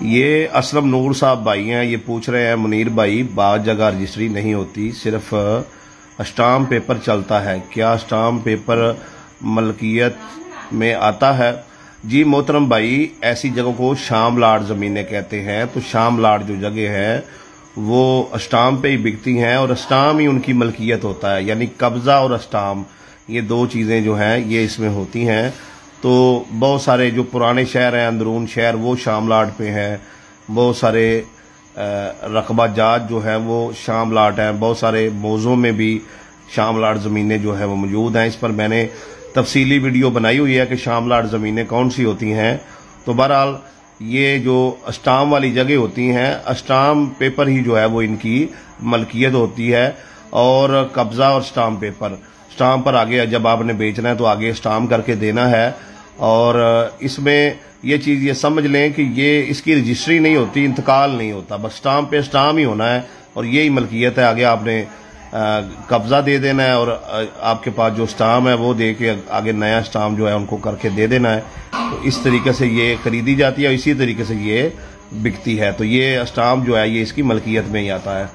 ये असलम नूर साहब भाई हैं, ये पूछ रहे हैं मुनीर भाई बाद जगह रजिस्ट्री नहीं होती, सिर्फ स्टाम्प पेपर चलता है, क्या स्टाम्प पेपर मलकियत में आता है? जी मोहतरम भाई, ऐसी जगह को शाम लाट ज़मीनें कहते हैं। तो शाम लाट जो जगह है वो स्टाम्प पे ही बिकती हैं और स्टाम्प ही उनकी मलकियत होता है, यानी कब्जा और स्टाम्प ये दो चीज़ें जो हैं ये इसमें होती हैं। तो बहुत सारे जो पुराने शहर हैं, अंदरून शहर, वो शाम लाट पे हैं। बहुत सारे रकबा जात जो है वो शाम लाट हैं। बहुत सारे मौज़ों में भी शाम लाट ज़मीनें जो है वो मौजूद हैं। इस पर मैंने तफसीली वीडियो बनाई हुई है कि शाम लाट ज़मीनें कौन सी होती हैं। तो बहरहाल ये जो स्टाम्प वाली जगह होती हैं, स्टाम्प पेपर ही जो है वो इनकी मलकियत होती है और कब्जा और स्टाम्प पेपर। स्टाम्प पर आगे जब आपने बेचना है तो आगे स्टाम्प करके देना है। और इसमें ये चीज़ ये समझ लें कि ये इसकी रजिस्ट्री नहीं होती, इंतकाल नहीं होता, बस स्टाम्प पे स्टाम्प ही होना है और यही मलकियत है। आगे आपने कब्जा दे देना है और आपके पास जो स्टाम्प है वो दे के आगे नया स्टाम्प जो है उनको करके दे देना है। तो इस तरीके से ये खरीदी जाती है और इसी तरीके से ये बिकती है। तो ये स्टाम्प जो है ये इसकी मलकियत में ही आता है।